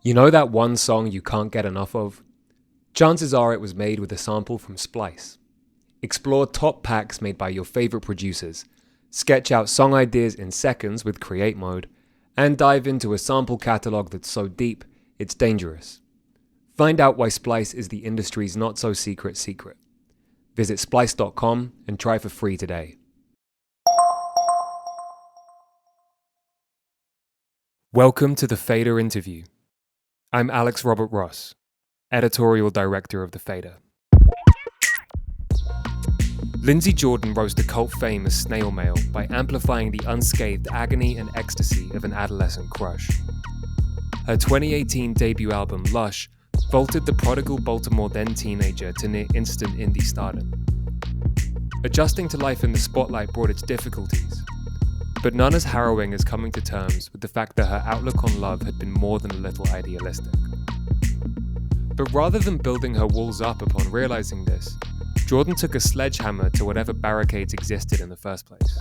You know that one song you can't get enough of? Chances are it was made with a sample from Splice. Explore top packs made by your favorite producers, sketch out song ideas in seconds with Create Mode, and dive into a sample catalog that's so deep, it's dangerous. Find out why Splice is the industry's not-so-secret secret. Visit splice.com and try for free today. Welcome to the Fader interview. I'm Alex Robert Ross, editorial director of The Fader. Lindsey Jordan rose to cult fame as Snail Mail by amplifying the unscathed agony and ecstasy of an adolescent crush. Her 2018 debut album, Lush, vaulted the prodigal Baltimore then-teenager to near instant indie stardom. Adjusting to life in the spotlight brought its difficulties, but none as harrowing as coming to terms with the fact that her outlook on love had been more than a little idealistic. But rather than building her walls up upon realizing this, Jordan took a sledgehammer to whatever barricades existed in the first place.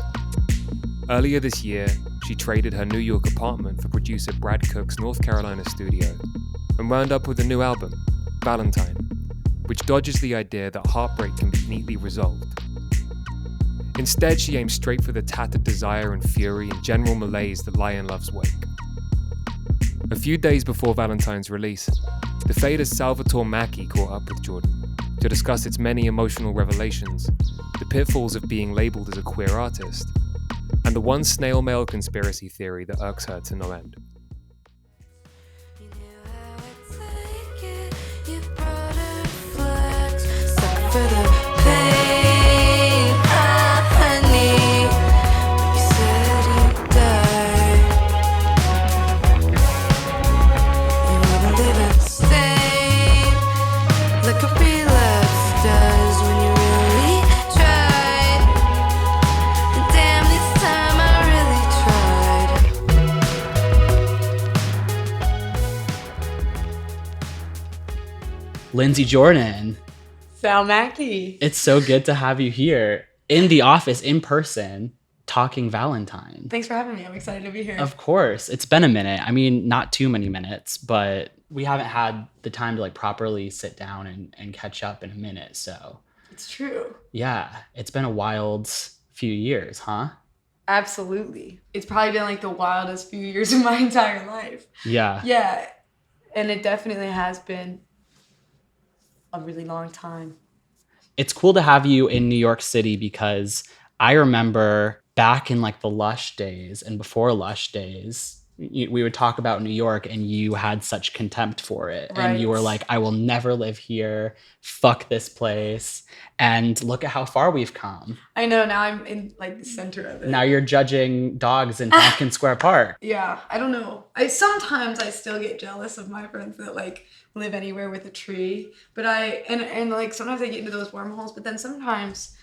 Earlier this year, she traded her New York apartment for producer Brad Cook's North Carolina studio and wound up with a new album, Valentine, which dodges the idea that heartbreak can be neatly resolved. Instead, she aims straight for the tattered desire and fury and general malaise that lie in love's wake. A few days before Valentine's release, The Fader's Salvatore Maicki caught up with Jordan to discuss its many emotional revelations, the pitfalls of being labelled as a queer artist, and the one snail mail conspiracy theory that irks her to no end. Lindsey Jordan. Sal Maicki. It's so good to have you here in the office, in person, talking Valentine. Thanks for having me. I'm excited to be here. Of course. It's been a minute. I mean, not too many minutes, but we haven't had the time to properly sit down and catch up in a minute. So it's true. Yeah. It's been a wild few years, huh? Absolutely. It's probably been the wildest few years of my entire life. Yeah. Yeah. And it definitely has been a really long time. It's cool to have you in New York City because I remember back in the Lush days and before Lush days, we would talk about New York and you had such contempt for it. Right. And you were like, I will never live here. Fuck this place. And look at how far we've come. I know. Now I'm in the center of it. Now you're judging dogs in Tompkins Square Park. Yeah. I don't know. Sometimes I still get jealous of my friends that live anywhere with a tree. But sometimes I get into those wormholes. But then sometimes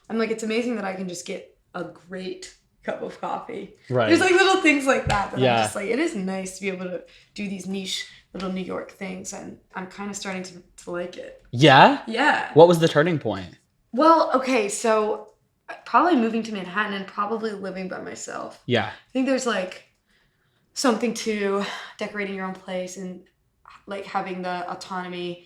I'm it's amazing that I can just get a great cup of coffee. Right. There's little things like that Yeah. I'm just it is nice to be able to do these niche little New York things, and I'm kind of starting to like it. Yeah? Yeah. What was the turning point? Well, okay, so probably moving to Manhattan and probably living by myself. Yeah. I think there's something to decorating your own place and having the autonomy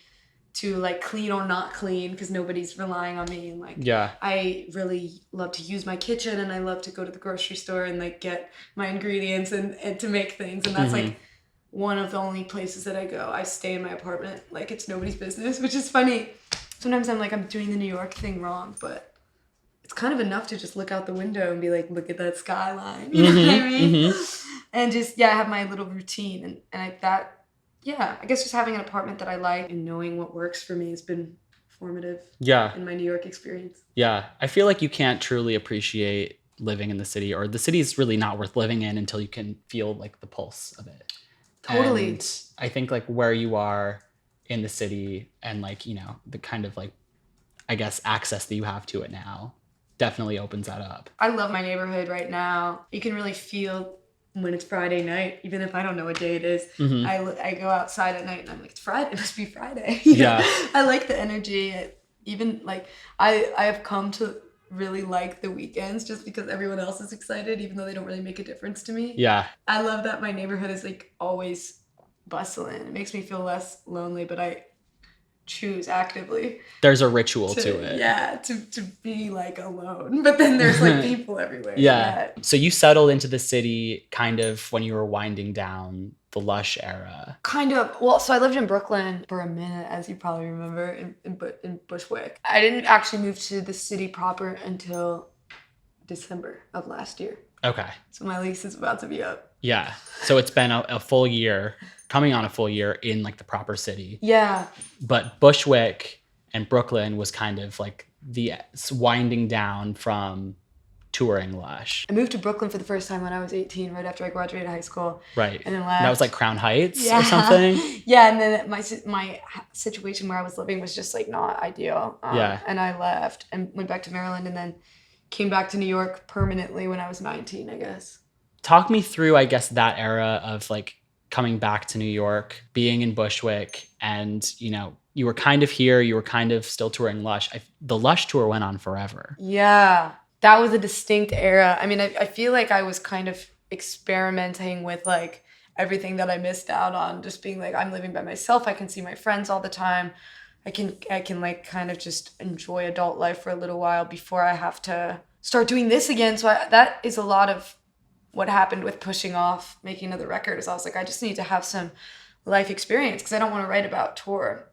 to clean or not clean because nobody's relying on me, and Yeah. I really love to use my kitchen, and I love to go to the grocery store and get my ingredients and to make things, and that's one of the only places that I go. I stay in my apartment it's nobody's business, which is funny. Sometimes I'm doing the New York thing wrong, but it's kind of enough to just look out the window and be look at that skyline, you know what I mean? And just have my little routine, and I guess just having an apartment that I like and knowing what works for me has been formative. Yeah. In my New York experience. Yeah. I feel you can't truly appreciate living in the city, or the city is really not worth living in until you can feel the pulse of it. Totally. And I think where you are in the city and the kind of I guess access that you have to it now definitely opens that up. I love my neighborhood right now. You can really feel when it's Friday night, even if I don't know what day it is. I go outside at night and I'm it's Friday. It must be Friday. Yeah. I like the energy. Even I have come to really like the weekends just because everyone else is excited, even though they don't really make a difference to me. Yeah. I love that my neighborhood is like always bustling. It makes me feel less lonely, but I choose actively There's a ritual to it. Yeah, to be like alone. But then there's like people everywhere. Yeah. So you settled into the city kind of when you were winding down the Lush era. Kind of. Well, so I lived in Brooklyn for a minute, as you probably remember, in Bushwick. I didn't actually move to the city proper until December of last year. Okay. So my lease is about to be up. Yeah. So it's been a full year, coming on a full year in like the proper city. Yeah. But Bushwick and Brooklyn was kind of like the winding down from touring Lush. I moved to Brooklyn for the first time when I was 18, right after I graduated high school. Right. And then left. That was like Crown Heights or something? Yeah, and then my situation where I was living was just like not ideal. And I left and went back to Maryland and then came back to New York permanently when I was 19, I guess. Talk me through, I guess, that era of like coming back to New York, being in Bushwick, and, you know, you were kind of here, you were kind of still touring Lush. The Lush tour went on forever. Yeah, that was a distinct era. I mean, I feel like I was kind of experimenting with like everything that I missed out on, just being like, I'm living by myself. I can see my friends all the time. I can like kind of just enjoy adult life for a little while before I have to start doing this again. So that is a lot of what happened with pushing off making another record. Is I was like, I just need to have some life experience because I don't want to write about tour.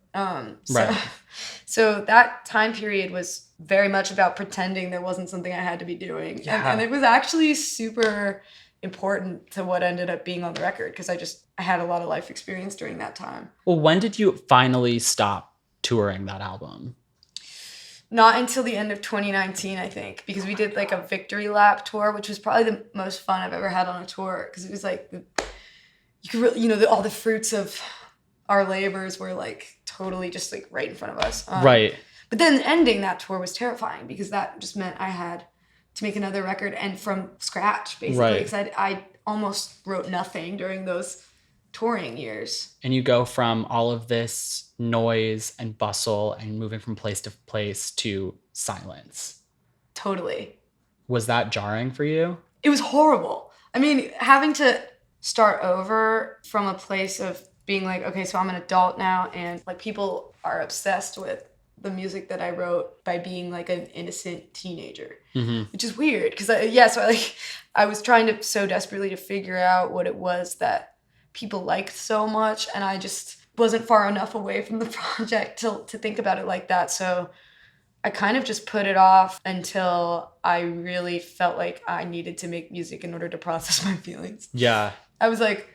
So that time period was very much about pretending there wasn't something I had to be doing. Yeah. And it was actually super important to what ended up being on the record because I had a lot of life experience during that time. Well, when did you finally stop touring that album? Not until the end of 2019, I think, because we did like a victory lap tour, which was probably the most fun I've ever had on a tour because it was like, you could really, all the fruits of our labors were like totally just like right in front of us. Right. But then ending that tour was terrifying because that just meant I had to make another record and from scratch, basically. Because I almost wrote nothing during those touring years. And you go from all of this noise and bustle and moving from place to place to silence. Totally. Was that jarring for you? It was horrible. I mean, having to start over from a place of being like, okay, so I'm an adult now, and like people are obsessed with the music that I wrote by being like an innocent teenager, which is weird because I was trying to so desperately to figure out what it was that people liked so much, and I just wasn't far enough away from the project to think about it like that. So I kind of just put it off until I really felt like I needed to make music in order to process my feelings. Yeah. I was like,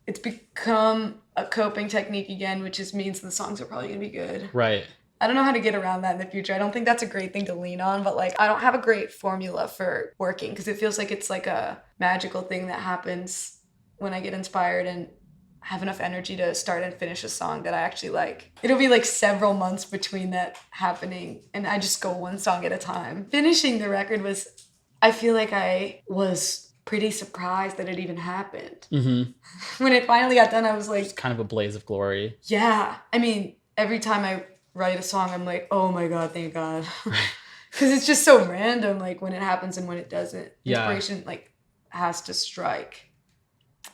it's become a coping technique again, which just means the songs are probably gonna be good. Right. I don't know how to get around that in the future. I don't think that's a great thing to lean on, but like I don't have a great formula for working because it feels like it's like a magical thing that happens when I get inspired and have enough energy to start and finish a song that I actually like. It'll be like several months between that happening and I just go one song at a time. Finishing the record I feel like I was pretty surprised that it even happened. When it finally got done, I was like... It's kind of a blaze of glory. Yeah. I mean, every time I write a song, I'm like, oh my God, thank God. Because it's just so random, like when it happens and when it doesn't. Inspiration like has to strike.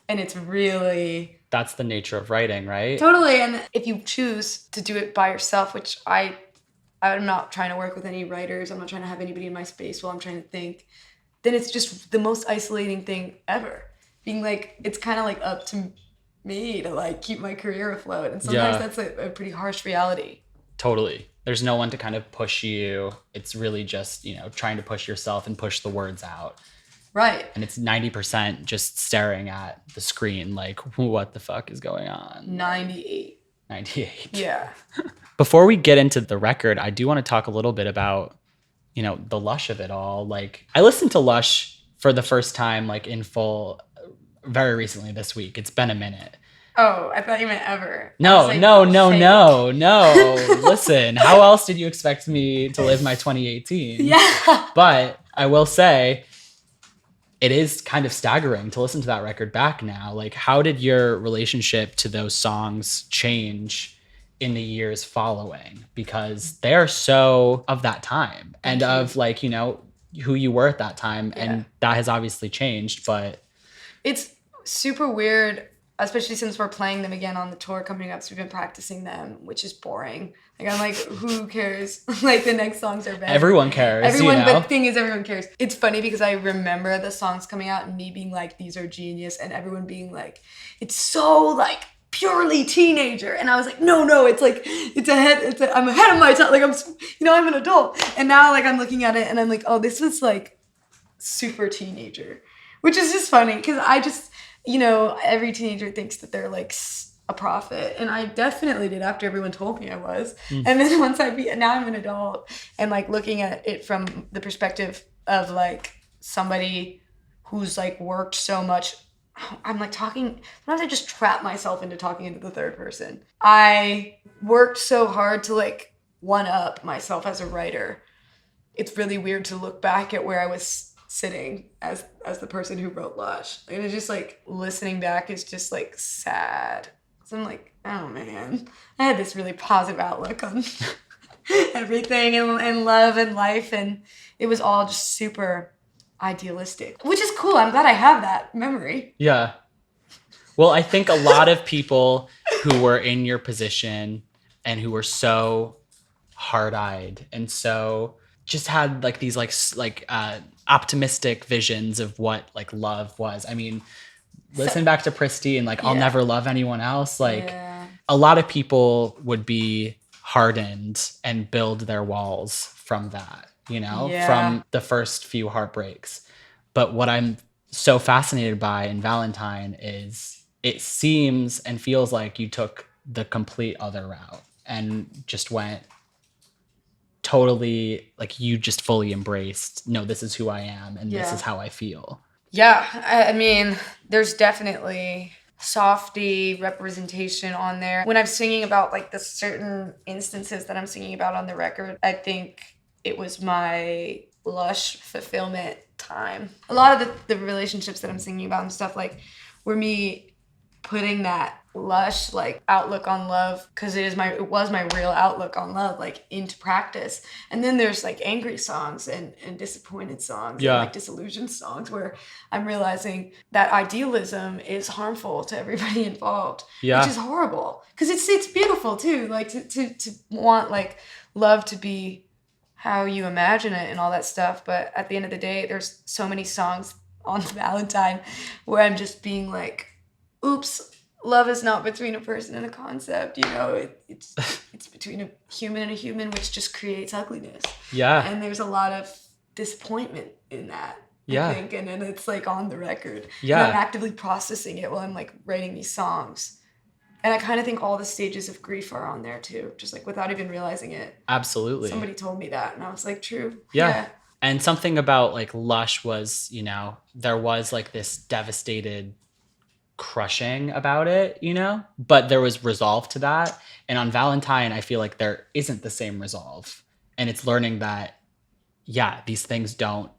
And it's really... That's the nature of writing, right? Totally. And if you choose to do it by yourself, which I'm not trying to work with any writers. I'm not trying to have anybody in my space while I'm trying to think. Then it's just the most isolating thing ever. Being like, it's kind of like up to me to like keep my career afloat. And sometimes that's a pretty harsh reality. Totally. There's no one to kind of push you. It's really just, trying to push yourself and push the words out. Right. And it's 90% just staring at the screen like, what the fuck is going on? 98. Yeah. Before we get into the record, I do want to talk a little bit about, the Lush of it all. Like, I listened to Lush for the first time, like in full, very recently this week. It's been a minute. Oh, I thought you meant ever. No. Listen, how else did you expect me to live my 2018? Yeah. But I will say, it is kind of staggering to listen to that record back now. Like, how did your relationship to those songs change in the years following? Because they're so of that time and of like, who you were at that time. Yeah. And that has obviously changed, but... It's super weird especially since we're playing them again on the tour coming up. So we've been practicing them, which is boring. Like, I'm like, who cares? Like, the next songs are better. Everyone cares, Everyone, you know? but the thing is, everyone cares. It's funny because I remember the songs coming out and me being like, these are genius, and everyone being like, it's so, like, purely teenager. And I was like, no, it's like, I'm ahead of my time. Like, I'm an adult. And now, like, I'm looking at it and I'm like, oh, this was, like, super teenager. Which is just funny because I just, every teenager thinks that they're, like, a prophet, and I definitely did after everyone told me I was. And then now I'm an adult, and like looking at it from the perspective of like somebody who's like worked so much, I'm like sometimes I just trap myself into talking into the third person. I worked so hard to like one up myself as a writer. It's really weird to look back at where I was sitting as the person who wrote Lush. And it's just like listening back is just like sad. So I'm like, oh man, I had this really positive outlook on everything and love and life, and it was all just super idealistic, which is cool. I'm glad I have that memory. Yeah. Well, I think a lot of people who were in your position and who were so hard-eyed and so just had like these optimistic visions of what like love was. I mean, listen back to Pristine, like I'll never love anyone else. Like a lot of people would be hardened and build their walls from that, from the first few heartbreaks. But what I'm so fascinated by in Valentine is it seems and feels like you took the complete other route and just went totally, like you just fully embraced, no, this is who I am and this is how I feel. Yeah, I mean, there's definitely softy representation on there. When I'm singing about like the certain instances that I'm singing about on the record, I think it was my Lush fulfillment time. A lot of the relationships that I'm singing about and stuff like were me putting that Lush like outlook on love, because it was my real outlook on love, like into practice. And then there's like angry songs and disappointed songs and like disillusioned songs where I'm realizing that idealism is harmful to everybody involved, which is horrible, because it's beautiful too, like to want like love to be how you imagine it and all that stuff. But at the end of the day, there's so many songs on Valentine where I'm just being like, oops, love is not between a person and a concept, it's between a human and a human, which just creates ugliness. Yeah. And there's a lot of disappointment in that, I think, and then it's like on the record. Yeah. And I'm actively processing it while I'm like writing these songs. And I kind of think all the stages of grief are on there too, just like without even realizing it. Absolutely. Somebody told me that and I was like, true. Yeah. And something about like Lush was, there was like this devastated crushing about it, but there was resolve to that. And on Valentine, I feel like there isn't the same resolve. And it's learning that, these things don't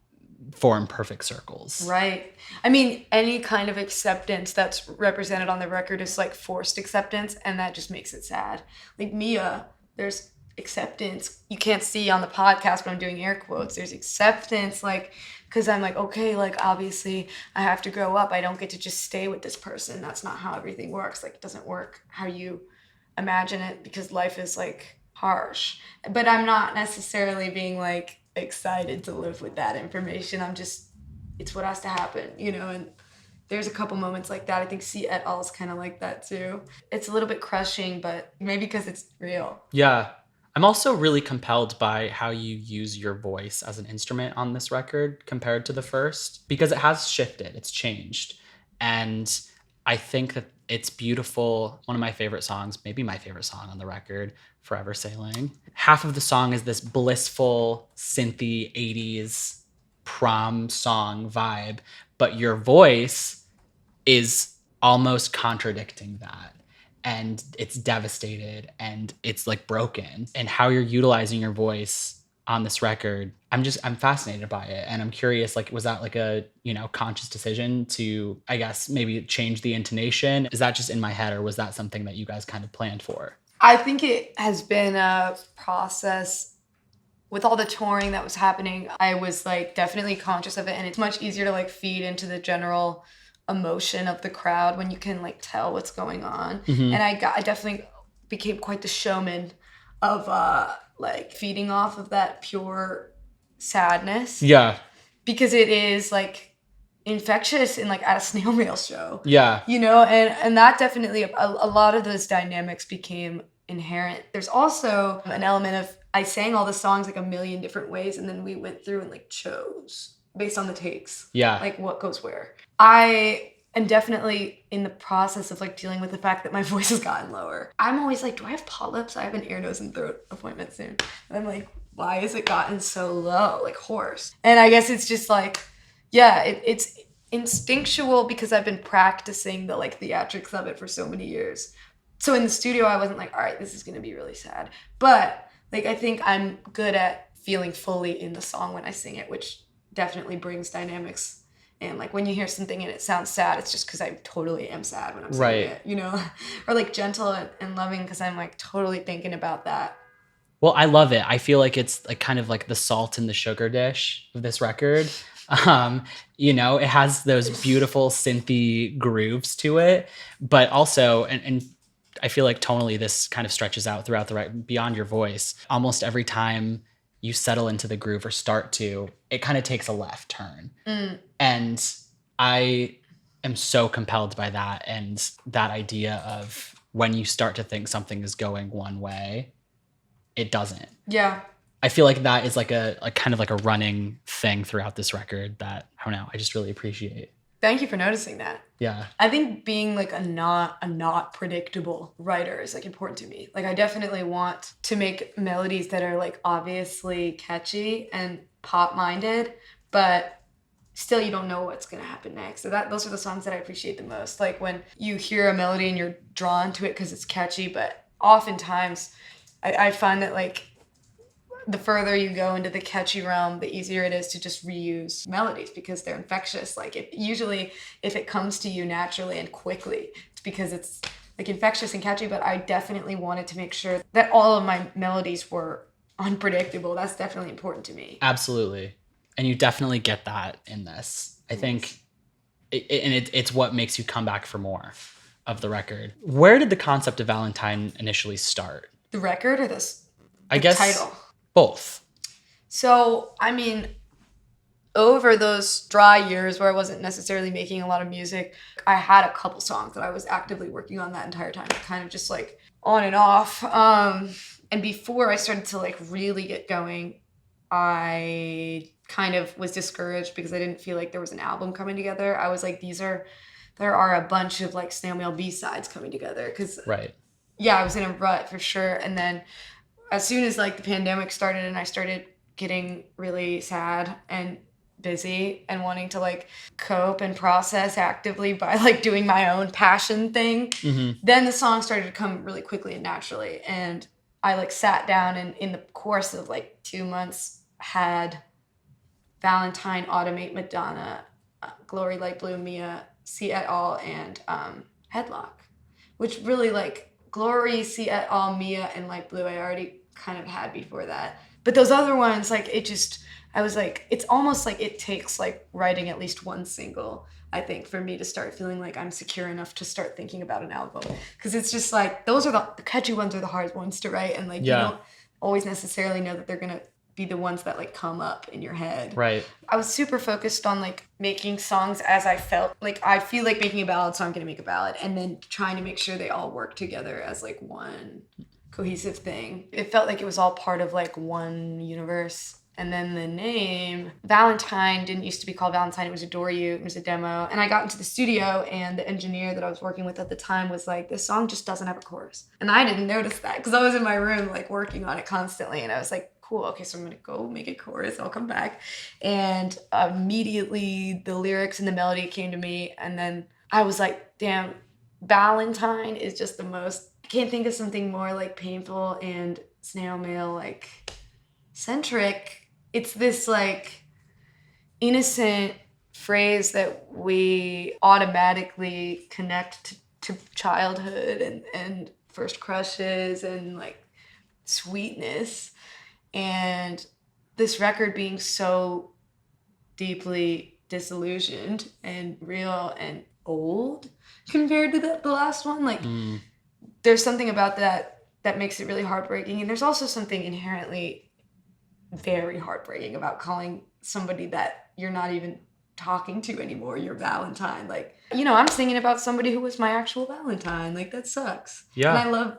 form perfect circles. Right. I mean, any kind of acceptance that's represented on the record is like forced acceptance, and that just makes it sad. Like Mia, there's acceptance. You can't see on the podcast, but I'm doing air quotes. There's acceptance, like, because I'm like, okay, like, obviously I have to grow up. I don't get to just stay with this person. That's not how everything works. Like, it doesn't work how you imagine it, because life is, like, harsh. But I'm not necessarily being, like, excited to live with that information. I'm just, it's what has to happen, and there's a couple moments like that. I think C et al. Is kind of like that, too. It's a little bit crushing, but maybe because it's real. Yeah. I'm also really compelled by how you use your voice as an instrument on this record compared to the first, because it has shifted, it's changed. And I think that it's beautiful. One of my favorite songs, maybe my favorite song on the record, Forever Sailing. Half of the song is this blissful, synthy 80s prom song vibe, but your voice is almost contradicting that. And it's devastated and it's like broken, and how you're utilizing your voice on this record. I'm fascinated by it. And I'm curious, like, was that like a, conscious decision to, I guess, maybe change the intonation? Is that just in my head, or was that something that you guys kind of planned for? I think it has been a process. With all the touring that was happening, I was like definitely conscious of it, and it's much easier to like feed into the general emotion of the crowd when you can like tell what's going on. Mm-hmm. And I definitely became quite the showman of like feeding off of that pure sadness. Yeah. Because it is like infectious in like at a Snail Mail show. Yeah. You know, and that definitely a lot of those dynamics became inherent. There's also an element of I sang all the songs like a million different ways, and then we went through and like chose based on the takes. Yeah. Like what goes where. I am definitely in the process of like dealing with the fact that my voice has gotten lower. I'm always like, do I have polyps? I have an ear, nose, and throat appointment soon. And I'm like, why has it gotten so low, like hoarse? And I guess it's just like, yeah, it's instinctual because I've been practicing the like theatrics of it for so many years. So in the studio, I wasn't like, all right, this is going to be really sad. But like, I think I'm good at feeling fully in the song when I sing it, which definitely brings dynamics. And like when you hear something and it sounds sad, it's just because I totally am sad when I'm singing it, you know? Or like gentle and loving because I'm like totally thinking about that. Well, I love it. I feel like it's like kind of like the salt in the sugar dish of this record. You know, it has those beautiful synthy grooves to it, but also, and I feel like tonally this kind of stretches out throughout the record beyond your voice. Almost every time you settle into the groove or start to, it kind of takes a left turn. And I am so compelled by that and that idea of when you start to think something is going one way, it doesn't. Yeah. I feel like that is like a kind of like a running thing throughout this record that I don't know, I just really appreciate. Thank you for noticing that. Yeah. I think being like a not predictable writer is like important to me. Like I definitely want to make melodies that are like obviously catchy and pop minded, but still you don't know what's going to happen next. So those are the songs that I appreciate the most. Like when you hear a melody and you're drawn to it because it's catchy, but oftentimes I find that like the further you go into the catchy realm, the easier it is to just reuse melodies because they're infectious. Like if it comes to you naturally and quickly, it's because it's like infectious and catchy, but I definitely wanted to make sure that all of my melodies were unpredictable. That's definitely important to me. Absolutely. And you definitely get that in this. I think it's what makes you come back for more of the record. Where did the concept of Valentine initially start? The record or I guess title? Both. So, I mean, over those dry years where I wasn't necessarily making a lot of music, I had a couple songs that I was actively working on that entire time, kind of just like on and off. And before I started to like really get going, I kind of was discouraged because I didn't feel like there was an album coming together. I was like, there are a bunch of like Snail Mail B-sides coming together. Cause right. Yeah, I was in a rut for sure. And then as soon as like the pandemic started and I started getting really sad and busy and wanting to like cope and process actively by like doing my own passion thing, then the songs started to come really quickly and naturally. And I like sat down and in the course of like 2 months had Valentine, Automate, Madonna, Glory, Light Blue, Mia, See et al, and Headlock, which really like Glory, See et al, Mia, and Light Blue I already kind of had before that. But those other ones, like I was like, it's almost like it takes like writing at least one single, I think, for me to start feeling like I'm secure enough to start thinking about an album. Because it's just like, those are the catchy ones are the hard ones to write. And like, you don't always necessarily know that they're going to be the ones that like come up in your head. Right. I was super focused on like making songs as I felt. Like I feel like making a ballad, so I'm going to make a ballad. And then trying to make sure they all work together as like one cohesive thing. It felt like it was all part of like one universe. And then the name Valentine didn't used to be called Valentine. It was Adore You. It was a demo. And I got into the studio and the engineer that I was working with at the time was like, this song just doesn't have a chorus. And I didn't notice that because I was in my room like working on it constantly. And I was like, cool, okay, so I'm going to go make a chorus. I'll come back. And immediately the lyrics and the melody came to me. And then I was like, damn, Valentine is just the most, I can't think of something more like painful and Snail Mail like centric. It's this like innocent phrase that we automatically connect to childhood and first crushes and like sweetness. And this record being so deeply disillusioned and real and old compared to the last one. Like there's something about that makes it really heartbreaking. And there's also something inherently very heartbreaking about calling somebody that you're not even talking to anymore your Valentine. Like, you know, I'm singing about somebody who was my actual Valentine. Like, that sucks. Yeah. And I love,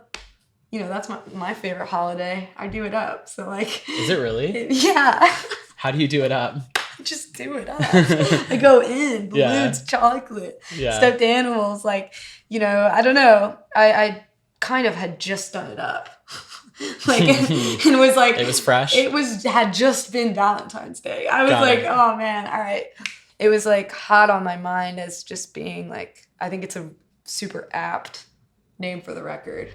you know, that's my favorite holiday. I do it up. So, like. Is it really? Yeah. How do you do it up? I just do it up. I go in. Balloons, chocolate, stuffed animals. Like, you know, I don't know. I kind of had just done it up. Like, and was like. It was fresh? It had just been Valentine's Day. I was like, oh man, all right. It was like hot on my mind as just being like, I think it's a super apt name for the record.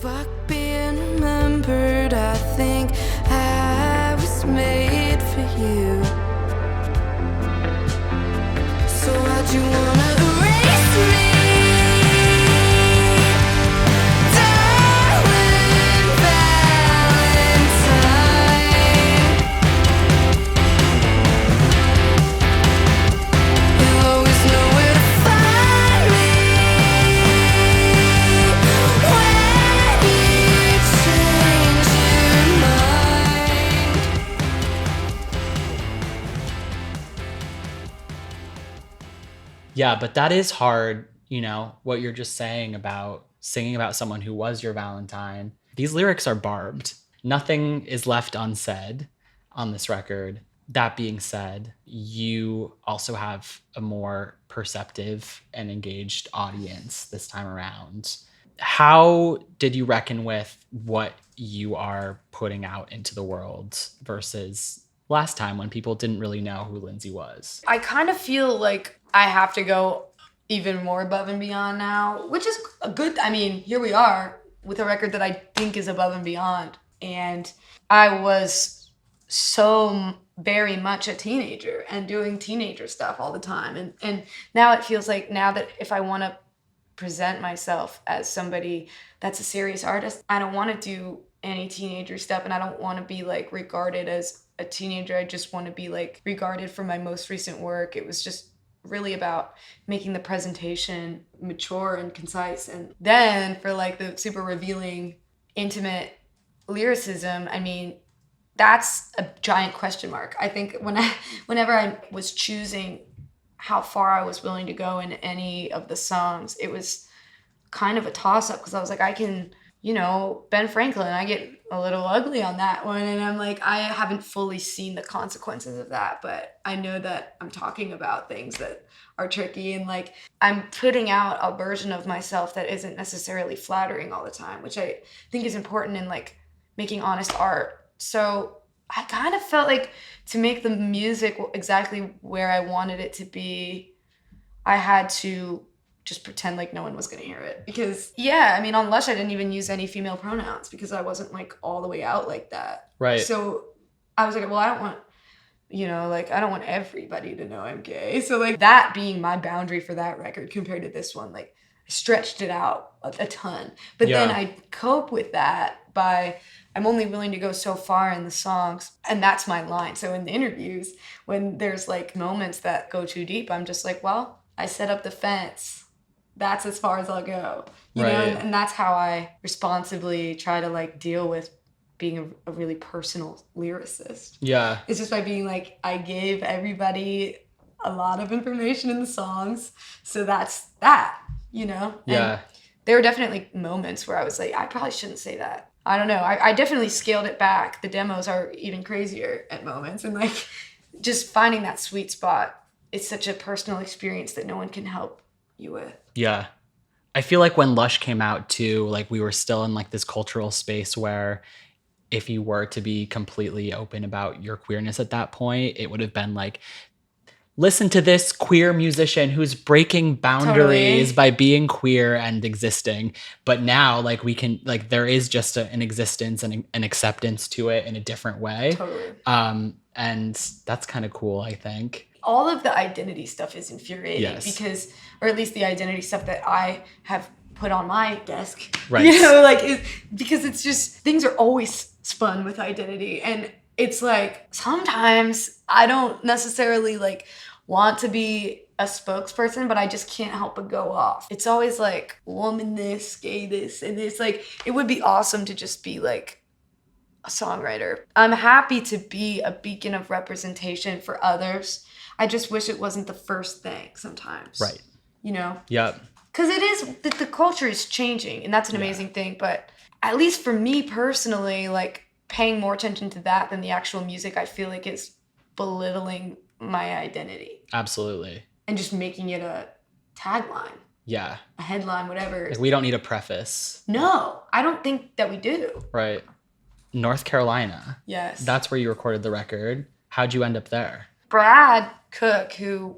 Fuck being remembered, I think I was made for you. So why'd you wanna erase me? Darling Valentine, you'll always know where to find me when you change your mind. Yeah, but that is hard, you know, what you're just saying about singing about someone who was your Valentine. These lyrics are barbed. Nothing is left unsaid on this record. That being said, you also have a more perceptive and engaged audience this time around. How did you reckon with what you are putting out into the world versus last time when people didn't really know who Lindsey was? I kind of feel like I have to go even more above and beyond now, which is a good, I mean, here we are with a record that I think is above and beyond. And I was so very much a teenager and doing teenager stuff all the time. And now it feels like now that if I want to present myself as somebody that's a serious artist, I don't want to do any teenager stuff, and I don't want to be like regarded as a teenager. I just want to be like regarded for my most recent work. It was just really about making the presentation mature and concise. And then for like the super revealing, intimate lyricism, I mean, that's a giant question mark. I think whenever I was choosing how far I was willing to go in any of the songs, it was kind of a toss-up because I was like, I can, you know, Ben Franklin, I get a little ugly on that one. And I'm like, I haven't fully seen the consequences of that, but I know that I'm talking about things that are tricky, and like I'm putting out a version of myself that isn't necessarily flattering all the time, which I think is important in like making honest art. So I kind of felt like to make the music exactly where I wanted it to be, I had to just pretend like no one was going to hear it. Because, yeah, I mean, on Lush, I didn't even use any female pronouns because I wasn't like all the way out like that. Right. So I was like, well, I don't want, you know, like I don't want everybody to know I'm gay. So like that being my boundary for that record compared to this one, like I stretched it out a ton. But then I cope with that by I'm only willing to go so far in the songs, and that's my line. So in the interviews, when there's like moments that go too deep, I'm just like, well, I set up the fence. That's as far as I'll go. You know, and that's how I responsibly try to like deal with being a really personal lyricist. Yeah. It's just by being like, I gave everybody a lot of information in the songs, so that's that, you know? Yeah. And there were definitely moments where I was like, I probably shouldn't say that. I don't know. I definitely scaled it back. The demos are even crazier at moments. And like just finding that sweet spot, it's such a personal experience that no one can help you with. Yeah. I feel like when Lush came out too, like we were still in like this cultural space where if you were to be completely open about your queerness at that point, it would have been like, listen to this queer musician who's breaking boundaries by being queer and existing. But now, like, we can, like, there is just an existence and an acceptance to it in a different way. Totally. And that's kind of cool, I think. All of the identity stuff is infuriating because, or at least the identity stuff that I have put on my desk, right? You know, like, because it's just, things are always spun with identity. And it's like, sometimes I don't necessarily like want to be a spokesperson, but I just can't help but go off. It's always like woman this, gay this, and it's like, it would be awesome to just be like a songwriter. I'm happy to be a beacon of representation for others. I just wish it wasn't the first thing sometimes. Right. You know? Yep. Because it is, the culture is changing, and that's an amazing thing. But at least for me personally, like paying more attention to that than the actual music, I feel like is belittling my identity. Absolutely. And just making it a tagline, Yeah. a headline, whatever. Like we don't need a preface. No, I don't think that we do. Right. North Carolina. Yes. That's where you recorded the record. How'd you end up there? Brad Cook, who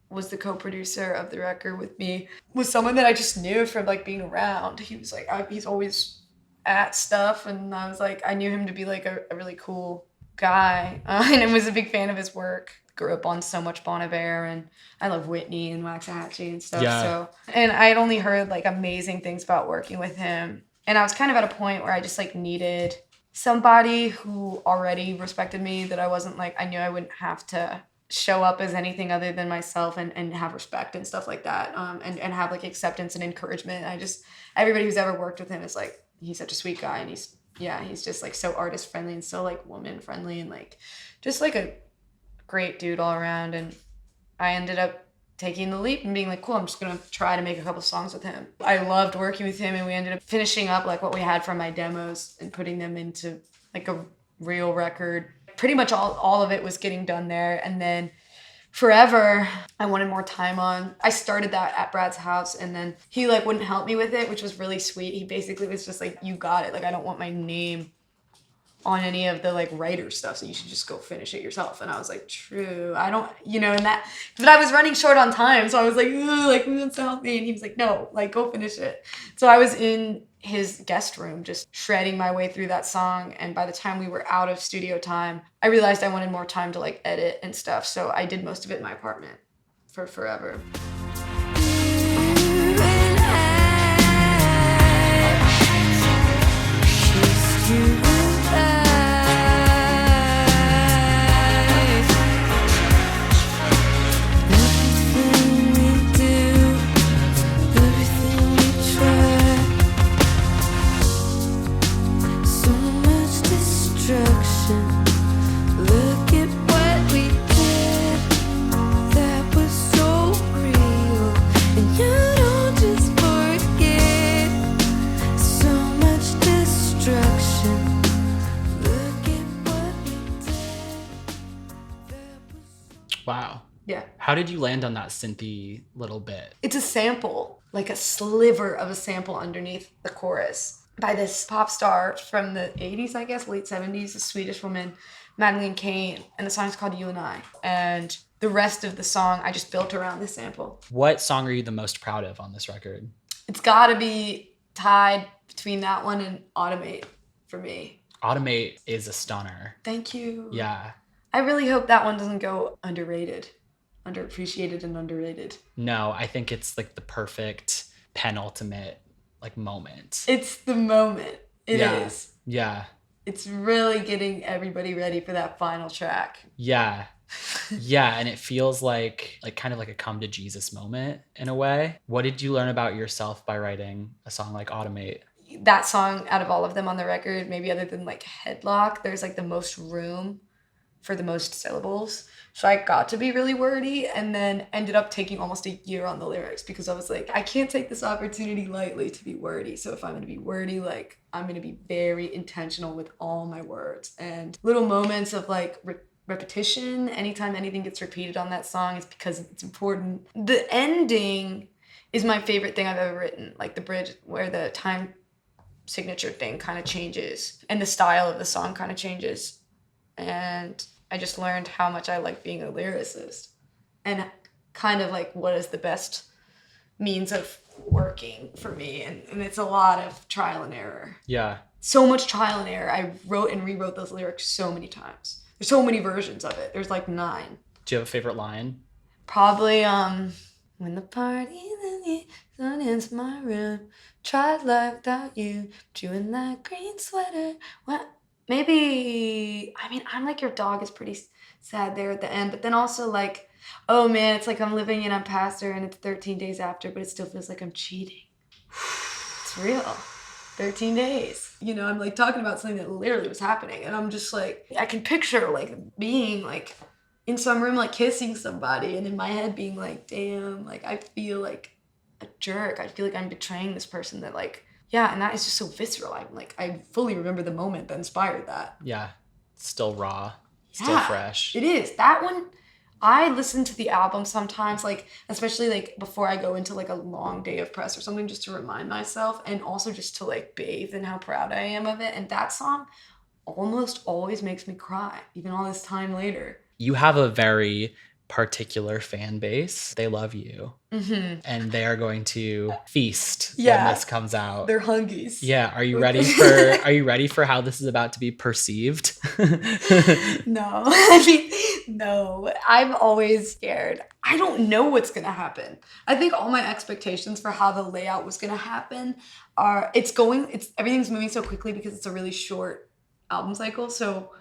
was the co-producer of the record with me, was someone that I just knew from like being around. He was like, he's always at stuff, and I was like, I knew him to be like a really cool guy, and I was a big fan of his work. Grew up on so much Bon Iver, and I love Whitney and Waxahachie and stuff. Yeah. So, and I had only heard like amazing things about working with him, and I was kind of at a point where I just like needed somebody who already respected me, that I wasn't like, I knew I wouldn't have to show up as anything other than myself, and have respect and stuff like that, and have like acceptance and encouragement. I just, everybody who's ever worked with him is like, he's such a sweet guy, and he's just like so artist friendly and so like woman friendly, and like just like a great dude all around. And I ended up taking the leap and being like, cool, I'm just gonna try to make a couple songs with him. I loved working with him, and we ended up finishing up like what we had from my demos and putting them into like a real record. Pretty much all of it was getting done there. And then Forever, I wanted more time on. I started that at Brad's house, and then he like wouldn't help me with it, which was really sweet. He basically was just like, you got it. Like, I don't want my name on any of the like writer stuff, so you should just go finish it yourself. And I was like, true, I don't, and that, but I was running short on time, so I was like, ooh, like, who wants to help me? And he was like, no, like, go finish it. So I was in his guest room just shredding my way through that song, and by the time we were out of studio time, I realized I wanted more time to like edit and stuff, so I did most of it in my apartment for Forever. Wow. Yeah. How did you land on that synthy little bit? It's a sample, like a sliver of a sample underneath the chorus by this pop star from the 80s, I guess, late 70s, a Swedish woman, Madeleine Kane, and the song's called You and I. And the rest of the song I just built around this sample. What song are you the most proud of on this record? It's gotta be tied between that one and Automate for me. Automate is a stunner. Thank you. Yeah. I really hope that one doesn't go underappreciated and underrated. No, I think it's like the perfect penultimate like moment. It's the moment. It is. Yeah. It's really getting everybody ready for that final track. Yeah. Yeah, and it feels like kind of like a come to Jesus moment in a way. What did you learn about yourself by writing a song like Automate? That song, out of all of them on the record, maybe other than like Headlock, there's like the most room for the most syllables. So I got to be really wordy, and then ended up taking almost a year on the lyrics, because I was like, I can't take this opportunity lightly to be wordy. So if I'm going to be wordy, like, I'm going to be very intentional with all my words. And little moments of like repetition, anytime anything gets repeated on that song, it's because it's important. The ending is my favorite thing I've ever written, like the bridge where the time signature thing kind of changes and the style of the song kind of changes. And I just learned how much I like being a lyricist, and kind of like what is the best means of working for me. And it's a lot of trial and error. Yeah. So much trial and error. I wrote and rewrote those lyrics so many times. There's so many versions of it. There's like 9. Do you have a favorite line? Probably, when the party then into my room, tried life without you, but you in that green sweater. What? Maybe, I mean, I'm like, your dog is pretty sad there at the end, but then also like, Oh man, it's like I'm living and I'm past her and it's 13 days after, but it still feels like I'm cheating. It's real. 13 days. You know, I'm like talking about something that literally was happening, and I'm just like, I can picture like being like in some room like kissing somebody, and in my head being like, damn, like I feel like a jerk. I feel like I'm betraying this person that like, yeah, and that is just so visceral. I'm like, I fully remember the moment that inspired that. Yeah. Still raw. Still Yeah, fresh. It is. That one, I listen to the album sometimes, like, especially like before I go into like a long day of press or something, just to remind myself, and also just to like bathe in how proud I am of it. And that song almost always makes me cry, even all this time later. You have a very particular fan base. They love you. Mm-hmm. And they are going to feast Yeah. when this comes out. They're hungies. Yeah. Are you ready for how this is about to be perceived? No, I mean, no. I'm always scared. I don't know what's gonna happen. I think all my expectations for how the layout was gonna happen are everything's moving so quickly because it's a really short album cycle. So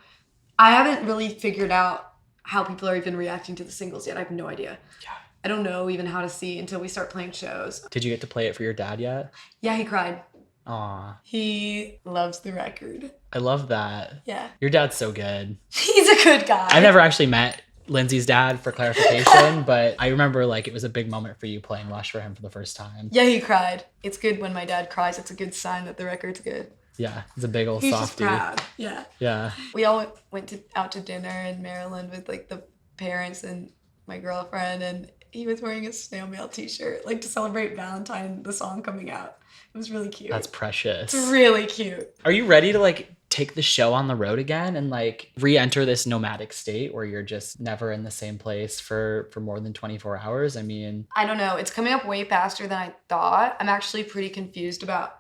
I haven't really figured out how people are even reacting to the singles yet. I have no idea. Yeah. I don't know even how to see until we start playing shows. Did you get to play it for your dad yet? Yeah, he cried. Aw. He loves the record. I love that. Yeah. Your dad's so good. He's a good guy. I've never actually met Lindsey's dad, for clarification, but I remember like it was a big moment for you playing Lush for him for the first time. Yeah, he cried. It's good when my dad cries. It's a good sign that the record's good. Yeah, he's a big old He's softie. just proud. Yeah. Yeah. We all went out to dinner in Maryland with like the parents and my girlfriend, and he was wearing a Snail Mail t-shirt, like to celebrate Valentine, the song coming out. It was really cute. That's precious. It's really cute. Are you ready to like take the show on the road again and like re-enter this nomadic state where you're just never in the same place for more than 24 hours? I mean, I don't know. It's coming up way faster than I thought. I'm actually pretty confused about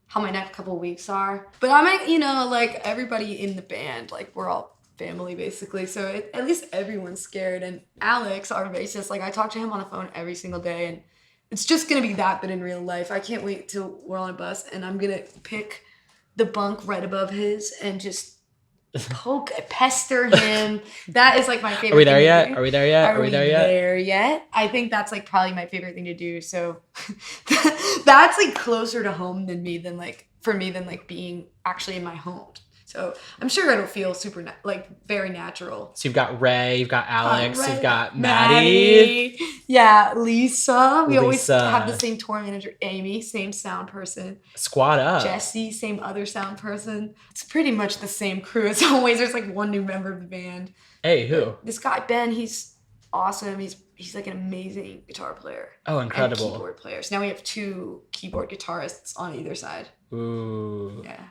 how my next couple weeks are. But I'm, you know, like everybody in the band, like we're all family basically. So at least everyone's scared. And Alex, our bassist, like I talk to him on the phone every single day, and it's just gonna be that, but in real life. I can't wait till we're on a bus and I'm gonna pick the bunk right above his and just pester him. That is like my favorite. Are we there thing yet? to do. Are we there yet? Are we there yet? I think that's like probably my favorite thing to do. So that's like closer to home than for me than like being actually in my home. So I'm sure it'll feel super very natural. So you've got Ray, you've got Alex, Ray, you've got Maddie. Yeah, Lisa. We always Lisa. have the same tour manager. Amy, same sound person. Squad up. Jesse, same other sound person. It's pretty much the same crew as always. There's like one new member of the band. Hey, who? This guy, Ben, he's awesome. He's like an amazing guitar player. Oh, incredible. And keyboard player. So now we have 2 keyboard guitarists on either side. Ooh. Yeah.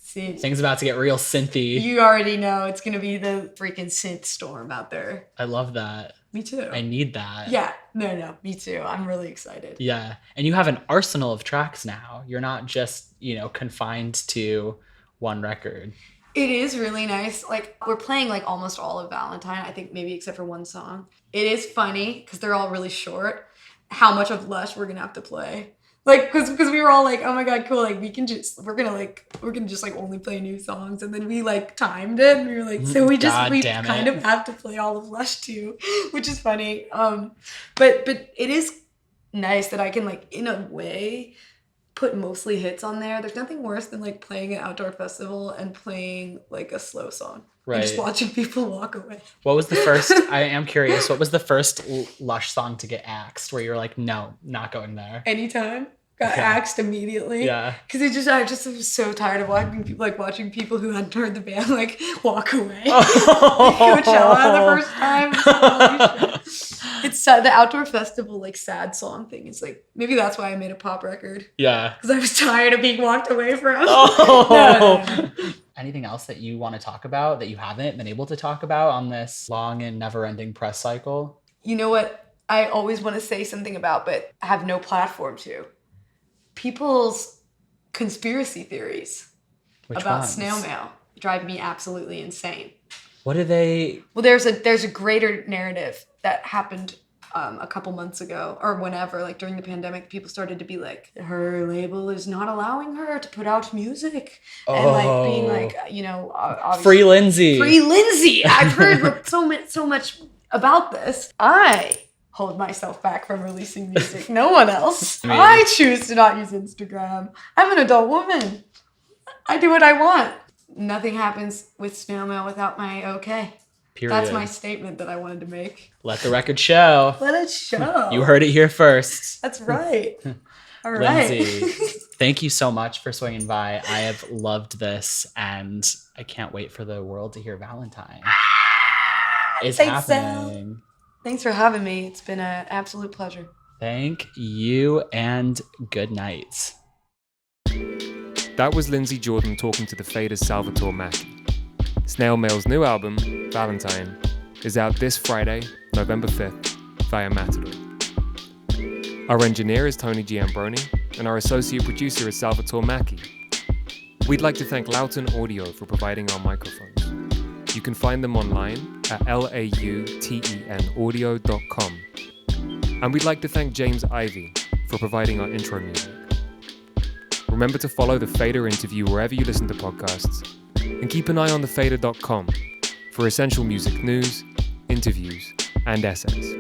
See, Things about to get real synthy. you already know it's going to be the freaking synth storm out there. I love that. Me too. I need that. Yeah. No, me too. I'm really excited. Yeah. And you have an arsenal of tracks now. You're not just, confined to one record. It is really nice. Like, we're playing like almost all of Valentine, I think maybe except for one song. It is funny because they're all really short, how much of Lush we're going to have to play. Like, because we were all like, oh my God, cool. Like, we're gonna just like only play new songs. And then we like timed it and we were like, so we kind of have to play all of Lush too, which is funny. But it is nice that I can like, in a way, put mostly hits on there. There's nothing worse than like playing an outdoor festival and playing like a slow song. Right. And just watching people walk away. What was the first, I am curious, what was the first Lush song to get axed where you were like, no, not going there? Anytime. Got axed immediately. Yeah. Because I just was so tired of watching people who hadn't heard the band like walk away. Oh. Coachella the first time. Holy shit. It's the outdoor festival like sad song thing. It's like maybe that's why I made a pop record. Yeah. Because I was tired of being walked away from. Oh. No. Anything else that you want to talk about that you haven't been able to talk about on this long and never-ending press cycle? You know what I always want to say something about, but I have no platform to? People's conspiracy theories about ones? Snail Mail drive me absolutely insane. What are they? Well, there's a greater narrative that happened a couple months ago or whenever, like during the pandemic, people started to be like, her label is not allowing her to put out music. And like being like, obviously, Free Lindsey. Free Lindsey. I've heard so much about this. I hold myself back from releasing music. No one else. I choose to not use Instagram. I'm an adult woman. I do what I want. Nothing happens with Snail Mail without my okay. Period. That's my statement that I wanted to make. Let the record show. Let it show. You heard it here first. That's right. All right. Lindsey, thank you so much for swinging by. I have loved this, and I can't wait for the world to hear Valentine. It's Thanks, happening. Sal. Thanks for having me. It's been an absolute pleasure. Thank you, and good night. That was Lindsey Jordan talking to the Fader's Salvatore Maicki. Snail Mail's new album, Valentine, is out this Friday, November 5th, via Matador. Our engineer is Tony Giambroni, and our associate producer is Salvatore Maicki. We'd like to thank Loughton Audio for providing our microphones. You can find them online at lautenaudio.com. And we'd like to thank James Ivey for providing our intro music. Remember to follow The Fader Interview wherever you listen to podcasts, and keep an eye on thefader.com for essential music news, interviews, and essays.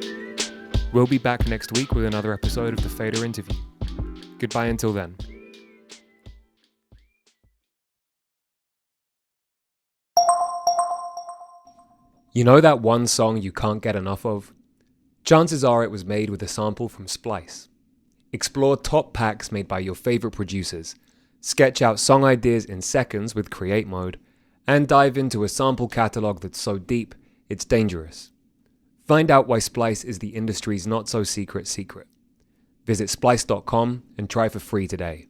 We'll be back next week with another episode of The Fader Interview. Goodbye until then. You know that one song you can't get enough of? Chances are it was made with a sample from Splice. Explore top packs made by your favorite producers, sketch out song ideas in seconds with Create Mode, and dive into a sample catalog that's so deep, it's dangerous. Find out why Splice is the industry's not-so-secret secret. Visit splice.com and try for free today.